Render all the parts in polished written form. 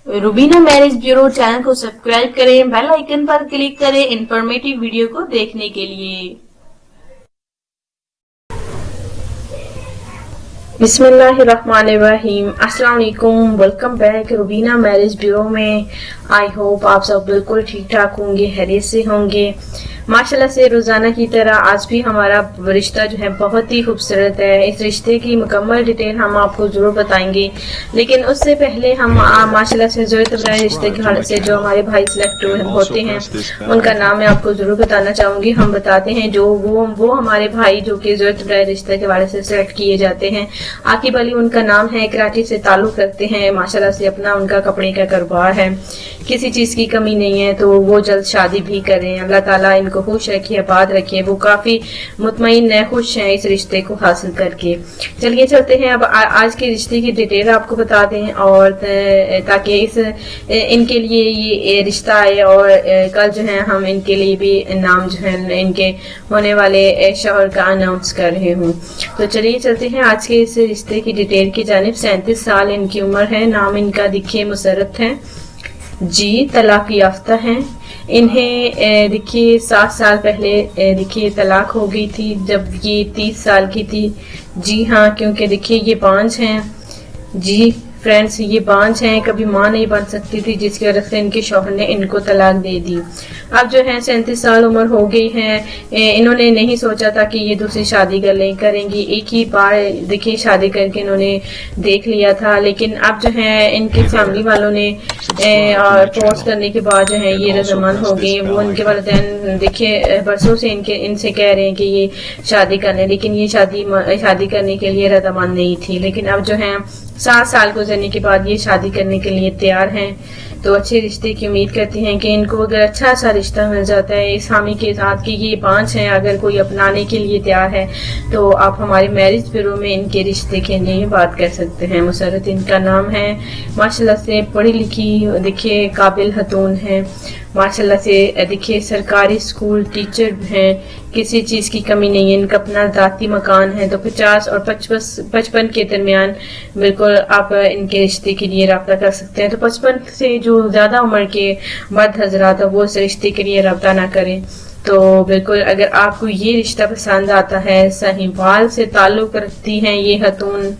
Rubina marriage bureau channel को subscribe करें, bell icon पर क्लिक करें इंफॉर्मेटिव वीडियो को देखने के लिए। बिस्मिल्लाहिर्रहमानिर्रहीम, अस्सलाम वालेकुम, welcome back Rubina marriage bureau में। आई होप आप सब बिल्कुल ठीक ठाक होंगे, खैरियत से होंगे। माशाल्लाह से रोजाना की तरह आज भी हमारा रिश्ता जो है बहुत ही खूबसूरत है। इस रिश्ते की मुकम्मल डिटेल हम आपको जरूर बताएंगे, लेकिन उससे पहले हम माशाल्लाह से ज़रूरत बराए रिश्ते के हवाले से जो हमारे भाई सिलेक्ट होते हैं उनका नाम मैं आपको जरूर बताना चाहूंगी। हम बताते हैं जो वो हमारे भाई जो कि ज़रूरत बराए रिश्ते के हवाले से सिलेक्ट किए जाते हैं। आकिब अली उनका नाम है, कराची से ताल्लुक रखते हैं। माशाल्लाह से अपना उनका कपड़े का कारोबार है, किसी चीज की कमी नहीं है, तो वो जल्द शादी भी करें। अल्लाह ताला इनको खुश रखिए, आबाद रखिए। वो काफी मुतमईन है, खुश हैं इस रिश्ते को हासिल करके। चलिए चलते हैं अब आज के रिश्ते की डिटेल आपको बता दें, और ताकि इनके लिए ये रिश्ता आए और कल जो है हम इनके लिए भी नाम जो है इनके होने वाले शौहर का अनाउंस कर रहे हूँ। तो चलिए चलते हैं आज के इस रिश्ते की डिटेल की जानिब। 37 साल इनकी उम्र है। नाम इनका देखिए मुसरत है जी, तलाक याफ्ता हैं। इन्हें देखिए 7 साल पहले देखिए तलाक हो गई थी जब ये 30 साल की थी। जी हाँ, क्योंकि देखिए ये बांझ हैं जी फ्रेंड्स, ये बांझ हैं, कभी माँ नहीं बन सकती थी, जिसकी वजह से इनके शौहर ने इनको तलाक दे दी। अब जो है 37 साल उम्र हो गई है। इन्होंने नहीं सोचा था कि ये दूसरी शादी करेंगी। एक ही बार देखिए शादी करके इन्होंने देख लिया था, लेकिन अब जो है इनके फैमिली वालों ने फोर्स करने के बाद जो है ये रजामंद हो गई। वो इनके वालिदैन देखिए बरसों से इनसे कह रहे हैं कि ये शादी करने, लेकिन ये शादी करने के लिए रजामंद नहीं थी। लेकिन अब जो है 7 साल गुजरने के बाद ये शादी करने के लिए तैयार हैं। तो अच्छे रिश्ते की उम्मीद करती हैं कि इनको अगर अच्छा सा रिश्ता मिल जाता है इस हामी के साथ कि ये 5 हैं, अगर कोई अपनाने के लिए तैयार है तो आप हमारे मैरिज ब्यूरो में इनके रिश्ते के लिए बात कर सकते हैं। मुसरत इनका नाम है। माशाल्लाह से पढ़ी लिखी देखिए काबिल खतून है। माशाल्लाह से देखिए सरकारी स्कूल टीचर हैं, किसी चीज़ की कमी नहीं है। इनका अपना ذاتی मकान है। तो 50 और 55 के दरमियान बिल्कुल आप इनके रिश्ते के लिए रब्ता कर सकते हैं। तो 55 से जो ज़्यादा उम्र के मर्द हजरात है वो इस रिश्ते के लिए रब्ता ना करें। तो बिल्कुल अगर आपको ये रिश्ता पसंद आता है, साहिवाल से ताल्लुक़ रखती हैं ये खतून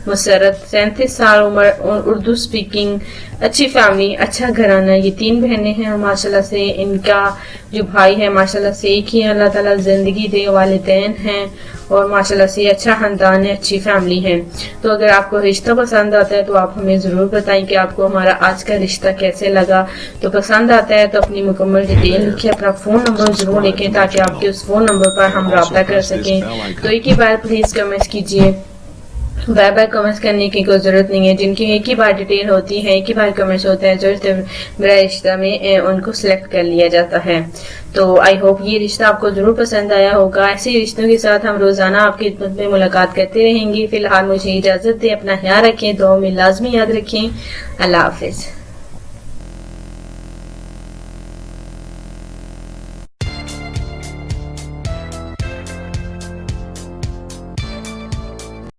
मुसरत, 37 साल उम्र, उर्दू स्पीकिंग, अच्छी फैमिली, अच्छा घराना। ये 3 बहनें हैं। माशाल्लाह से इनका जो भाई है माशाल्लाह से एक ही अल्लाह ताला जिंदगी दे, वालिदैन हैं और माशाल्लाह से अच्छा खानदान है, अच्छी फैमिली है। तो अगर आपको रिश्ता पसंद आता है तो आप हमें ज़रूर बताएं कि आपको हमारा आज का रिश्ता कैसे लगा। तो पसंद आता है तो अपनी मुकम्मल डिटेल लिखिए, अपना फ़ोन नंबर ज़रूर लिखें ताकि आपके उस फ़ोन नंबर पर हम रब्ता कर सकें। तो एक ही बार प्लीज़ कमेंट्स कीजिए, बार बार कमेंट्स करने की कोई ज़रूरत नहीं है। जिनकी एक ही बार डिटेल होती है, एक ही बार कमेंट्स होते हैं, ज़रूरत बराए रिश्ता में उनको सिलेक्ट कर लिया जाता है। तो आई होप ये रिश्ता आपको ज़रूर पसंद आया होगा। ऐसे रिश्तों के साथ हम रोज़ाना आपकी खिदमत में मुलाकात करते रहेंगे। फ़िलहाल मुझे इजाज़त दें, अपना ख्याल रखें, दुआ में लाजमी याद रखें। अल्लाह हाफिज़।